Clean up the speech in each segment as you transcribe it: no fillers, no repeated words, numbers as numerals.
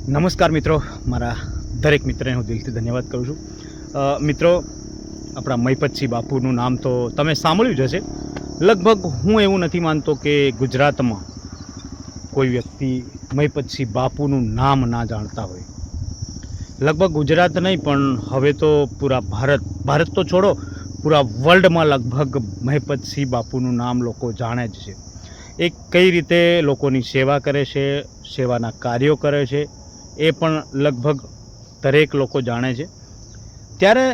નમસ્કાર મિત્રો, મારા દરેક મિત્રને હું દિલથી ધન્યવાદ કરું છું. મિત્રો, આપણા મહિપતસિંહ બાપુનું નામ તો તમે સાંભળ્યું જ હશે. લગભગ હું એવું નથી માનતો કે ગુજરાતમાં કોઈ વ્યક્તિ મહિપતસિંહ બાપુનું નામ ના જાણતા હોય. લગભગ ગુજરાત નહીં પણ હવે તો પૂરા ભારત તો છોડો, પૂરા વર્લ્ડમાં લગભગ મહિપતસિંહ બાપુનું નામ લોકો જાણે જ છે. એ કઈ રીતે લોકોની સેવા કરે છે, સેવાના કાર્યો કરે છે, એ પણ લગભગ દરેક લોકો જાણે છે. ત્યારે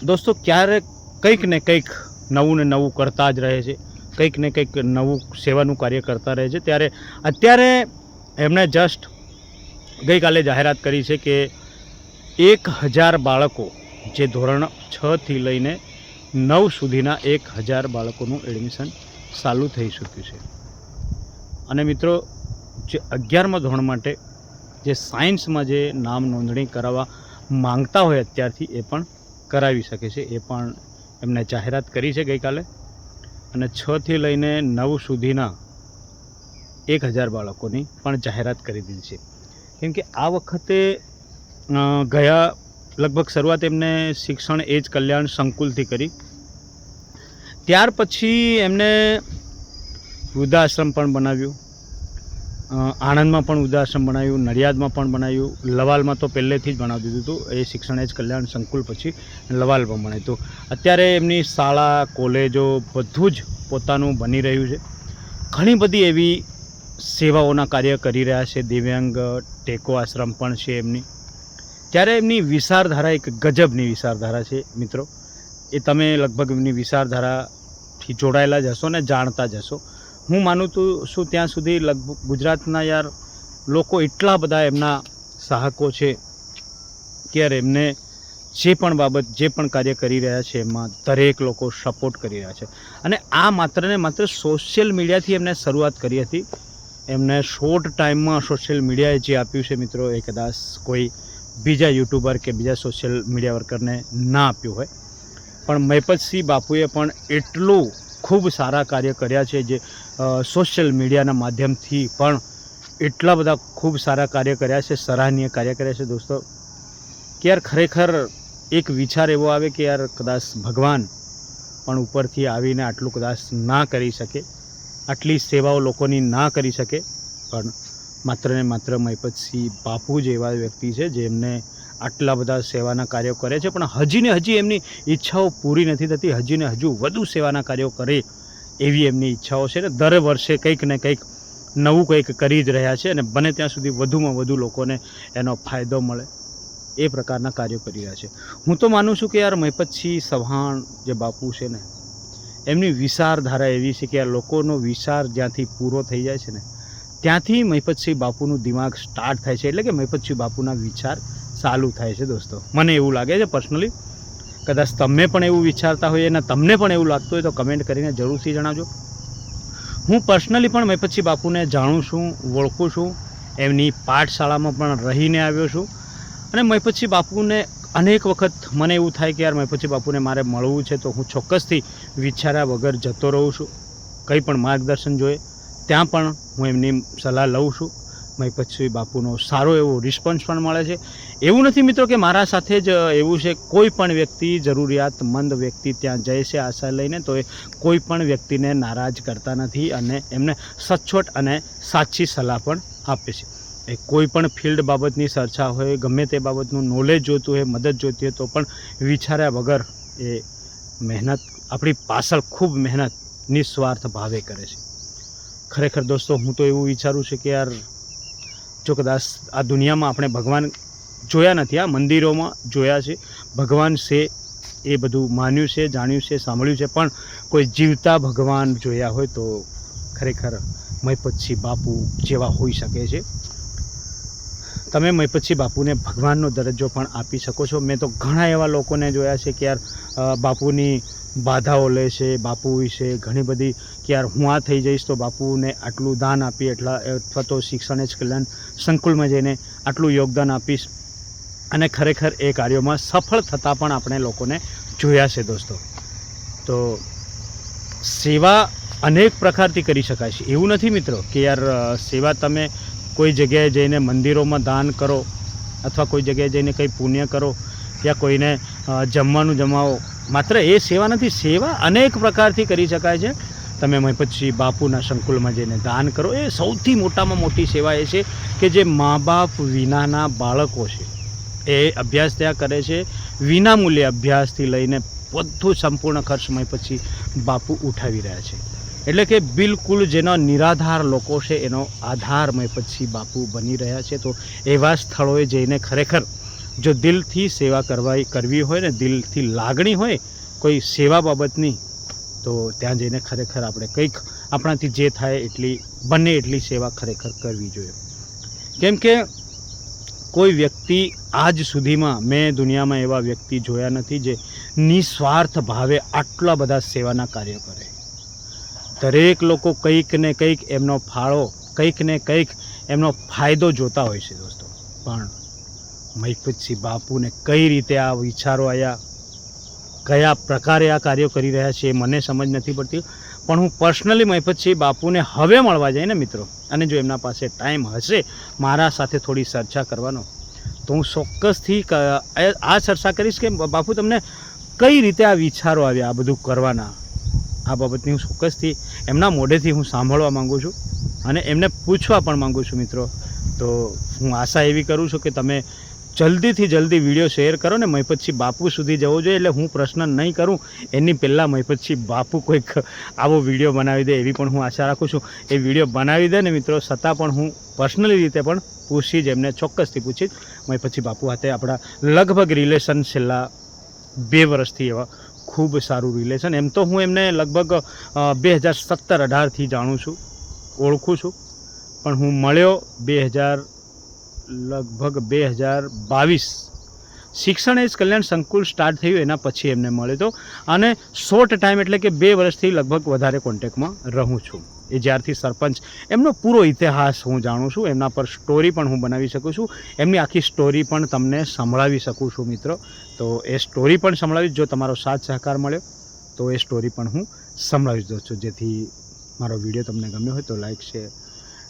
દોસ્તો ક્યારેક કંઈક ને કંઈક નવું ને નવું કરતા જ રહે છે, કંઈક ને કંઈક નવું સેવાનું કાર્ય કરતા રહે છે. ત્યારે અત્યારે એમણે જસ્ટ ગઈકાલે જાહેરાત કરી છે કે 1000 બાળકો, જે ધોરણ 6થી લઈને 9 સુધીના 1000 બાળકોનું એડમિશન ચાલુ થઈ ચૂક્યું છે. અને મિત્રો, જે 11મા ધોરણ માટે જે સાયન્સમાં જે નામ નોંધણી કરાવવા માંગતા હોય અત્યારથી, એ પણ કરાવી શકે છે. એ પણ એમને જાહેરાત કરી છે ગઈકાલે. અને 6થી લઈને 9 સુધીના 1000 બાળકોની પણ જાહેરાત કરી દીધી છે. કેમ કે આ વખતે ગયા લગભગ શરૂઆત એમને શિક્ષણ એજ કલ્યાણ સંકુલથી કરી. ત્યાર પછી એમને વૃદ્ધાશ્રમ પણ બનાવ્યું, આણંદમાં પણ વૃદ્ધાશ્રમ બનાવ્યું, નડિયાદમાં પણ બનાવ્યું, લવાલમાં તો પહેલેથી જ બનાવી દીધું હતું. એ શિક્ષણ એજ કલ્યાણ સંકુલ પછી લવાલમાં બનાવ્યું હતું. અત્યારે એમની શાળા, કોલેજો બધું જ પોતાનું બની રહ્યું છે. ઘણી બધી એવી સેવાઓના કાર્ય કરી રહ્યા છે. દિવ્યાંગ ટેકો આશ્રમ પણ છે એમની. ત્યારે એમની વિચારધારા એક ગજબની વિચારધારા છે મિત્રો. એ તમે લગભગ એમની વિચારધારાથી જોડાયેલા જ હશો ને જાણતા જ હશો. હું માનું છું ત્યાં સુધી લગભગ ગુજરાતના લોકો એટલા બધા એમના ચાહકો છે કે એમને જે પણ બાબત, જે પણ કાર્ય કરી રહ્યા છે એમાં દરેક લોકો સપોર્ટ કરી રહ્યા છે. અને આ માત્ર ને માત્ર સોશિયલ મીડિયાથી એમને શરૂઆત કરી હતી. એમને શોર્ટ ટાઈમમાં સોશિયલ મીડિયાએ જે આપ્યું છે મિત્રો, એ કદાચ કોઈ બીજા યુટ્યુબર કે બીજા સોશિયલ મીડિયા વર્કરને ના આપ્યું હોય. પણ મહિપતસિંહ બાપુએ પણ એટલું ખૂબ સારા કાર્ય કર્યા છે, જે સોશિયલ મીડિયાના માધ્યમથી પણ એટલા બધા ખૂબ સારા કાર્ય કર્યા છે, સરાહનીય કાર્ય કર્યા છે દોસ્તો, કે ખરેખર એક વિચાર એવો આવે કે કદાચ ભગવાન પણ ઉપરથી આવીને આટલું કદાચ ના કરી શકે, આટલી સેવાઓ લોકોની ના કરી શકે. પણ માત્ર ને માત્ર મહિપતસિંહ બાપુ જ એવા વ્યક્તિ છે જેમને આટલા બધા સેવાના કાર્યો કરે છે. પણ હજી ને હજી એમની ઈચ્છાઓ પૂરી નથી થતી. હજી ને હજુ વધુ સેવાના કાર્યો કરે એવી એમની ઈચ્છાઓ છે. ને દર વર્ષે કંઈક ને કંઈક નવું કંઈક કરી જ રહ્યા છે. અને બને ત્યાં સુધી વધુમાં વધુ લોકોને એનો ફાયદો મળે એ પ્રકારના કાર્યો કરી રહ્યા છે. હું તો માનું છું કે મહિપતસિંહ ચૌહાણ જે બાપુ છે ને, એમની વિચારધારા એવી છે કે લોકોનો વિચાર જ્યાંથી પૂરો થઈ જાય છે ને, ત્યાંથી મહિપતસિંહ બાપુનું દિમાગ સ્ટાર્ટ થાય છે. એટલે કે મહિપતસિંહ બાપુના વિચાર ચાલુ થાય છે દોસ્તો. મને એવું લાગે છે પર્સનલી. કદાચ તમે પણ એવું વિચારતા હોય અને તમને પણ એવું લાગતું હોય તો કમેન્ટ કરીને જરૂરથી જણાવજો. હું પર્સનલી પણ મહિપતસિંહ બાપુને જાણું છું, ઓળખું છું. એમની પાઠશાળામાં પણ રહીને આવ્યો છું. અને મહિપતસિંહ બાપુને અનેક વખત મને એવું થાય કે મહિપતસિંહ બાપુને મારે મળવું છે, તો હું ચોક્કસથી વિચાર્યા વગર જતો રહું છું. કંઈ પણ માર્ગદર્શન જોઈએ ત્યાં પણ હું એમની સલાહ લઉં છું. મહિપતસિંહ બાપુનો સારો એવો રિસ્પોન્સ પણ મળે છે. એવું નથી મિત્રો કે મારા સાથે જ એવું છે. કોઈ પણ વ્યક્તિ, જરૂરિયાતમંદ વ્યક્તિ ત્યાં જાય છે આશા લઈને, તો એ કોઈ પણ વ્યક્તિને નારાજ કરતા નથી અને એમને સચોટ અને સાચી સલાહ પણ આપે છે. એ કોઈ પણ ફિલ્ડ બાબતની ચર્ચા હોય, ગમે તે બાબતનું નોલેજ જોતું હોય, મદદ જોઈતી હોય, તો પણ વિચાર્યા વગર એ મહેનત આપણી પાછળ ખૂબ મહેનત નિસ્વાર્થ ભાવે કરે છે. ખરેખર દોસ્તો, હું તો એવું વિચારું છું કે જો કદાચ આ દુનિયામાં આપણે ભગવાન જોયા નથી, આ મંદિરોમાં જોયા છે, ભગવાન છે એ બધું માન્યું છે, જાણ્યું છે, સાંભળ્યું છે, પણ કોઈ જીવતા ભગવાન જોયા હોય તો ખરેખર મહિપતસિંહ બાપુ જેવા હોઈ શકે છે. તમે મહિપતસિંહ બાપુને ભગવાનનો દરજ્જો પણ આપી શકો છો. મેં તો ઘણા એવા લોકોને જોયા છે કે બાપુની બાધાઓ લે છે, બાપુ વિશે ઘણી બધી કે હું આ થઈ જઈશ તો બાપુને આટલું દાન આપી, અથવા તો શિક્ષણ એજ કલ્યાણ સંકુલમાં જઈને આટલું યોગદાન આપીશ. અને ખરેખર એ કાર્યોમાં સફળ થતાં પણ આપણે લોકોને જોયા છે દોસ્તો. તો સેવા અનેક પ્રકારથી કરી શકાય છે. એવું નથી મિત્રો કે સેવા તમે કોઈ જગ્યાએ જઈને મંદિરોમાં દાન કરો અથવા કોઈ જગ્યાએ જઈને કંઈ પુણ્ય કરો યા કોઈને જમવાનું જમાવો, માત્ર એ સેવા નથી, સેવા અનેક પ્રકારથી કરી શકાય છે. તમે મહીપતસિંહ બાપુના સંકુલમાં જઈને દાન કરો, એ સૌથી મોટામાં મોટી સેવા એ છે કે જે મા બાપ વિનાના બાળકો છે એ અભ્યાસ ત્યાં કરે છે, વિનામૂલ્યે અભ્યાસથી લઈને બધું સંપૂર્ણ ખર્ચ મહીપતસિંહ બાપુ ઉઠાવી રહ્યા છે. એટલે કે બિલકુલ જેનો નિરાધાર લોકો છે એનો આધાર મહીપતસિંહ બાપુ બની રહ્યા છે. તો એવા સ્થળોએ જઈને ખરેખર જો દિલથી સેવા કરવી હોય ને, દિલથી લાગણી હોય કોઈ સેવા બાબતની, તો ત્યાં જઈને ખરેખર આપણે કંઈક આપણાથી જે થાય એટલી સેવા ખરેખર કરવી જોઈએ. કેમ કે કોઈ વ્યક્તિ આજ સુધીમાં મેં દુનિયામાં એવા વ્યક્તિ જોયા નથી જે નિસ્વાર્થ ભાવે આટલા બધા સેવાના કાર્યો કરે. દરેક લોકો કંઈક ને કંઈક એમનો ફાળો, કંઈક ને કંઈક એમનો ફાયદો જોતા હોય છે દોસ્તો. પણ મહીપતસિંહ બાપુને કઈ રીતે આ વિચારો આવ્યા, કયા પ્રકારે આ કાર્યો કરી રહ્યા છે એ મને સમજ નથી પડતી. પણ હું પર્સનલી મહીપતસિંહ બાપુને હવે મળવા જાય ને મિત્રો, અને જો એમના પાસે ટાઈમ હશે મારા સાથે થોડી ચર્ચા કરવાનો, તો હું ચોક્કસથી આ ચર્ચા કરીશ કે બાપુ તમને કઈ રીતે આ વિચારો આવ્યા આ બધું કરવાના. આ બાબતની હું ચોક્કસથી એમના મોઢેથી હું સાંભળવા માગું છું અને એમને પૂછવા પણ માગું છું મિત્રો. તો હું આશા એવી કરું છું કે તમે જલ્દીથી જલ્દી વિડીયો શેર કરો ને મહીપતસિંહ બાપુ સુધી જવો જોઈએ. એટલે હું પ્રશ્ન નહીં કરું એની પહેલાં મહીપતસિંહ બાપુ કોઈક આવો વિડીયો બનાવી દે એવી પણ હું આશા રાખું છું. એ વિડીયો બનાવી દે ને મિત્રો, છતાં પણ હું પર્સનલી રીતે પણ પૂછીશ, એમને ચોક્કસથી પૂછીશ. મહીપતસિંહ બાપુ સાથે આપણા લગભગ રિલેશન છેલ્લા 2 વર્ષથી એવા ખૂબ સારું રિલેશન. એમ તો હું એમને લગભગ 2017-18થી જાણું છું, ઓળખું છું, પણ હું મળ્યો લગભગ 2022 શિક્ષણ એજ કલ્યાણ સંકુલ સ્ટાર્ટ થયું એના પછી એમને મળ્યો હતો. અને શોર્ટ ટાઈમ એટલે કે 2 વર્ષથી લગભગ વધારે કોન્ટેક્ટમાં રહું છું. એ જ્યારથી સરપંચ, એમનો પૂરો ઇતિહાસ હું જાણું છું, એમના પર સ્ટોરી પણ હું બનાવી શકું છું, એમની આખી સ્ટોરી પણ તમને સંભળાવી શકું છું મિત્રો. તો એ સ્ટોરી પણ સંભળાવીશ, જો તમારો સાથ સહકાર મળ્યો તો એ સ્ટોરી પણ હું સંભળાવી દઉં છું. જેથી મારો વિડીયો તમને ગમ્યો હોય તો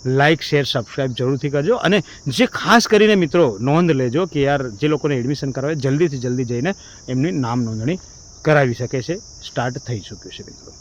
લાઇક શેર સબસ્ક્રાઈબ જરૂરથી કરજો. અને જે ખાસ કરીને મિત્રો નોંધ લેજો કે યાર જે લોકોને એડમિશન કરાવે જલ્દીથી જલ્દી જઈને એમની નામ નોંધણી કરાવી શકે છે. સ્ટાર્ટ થઈ ચૂક્યું છે મિત્રો.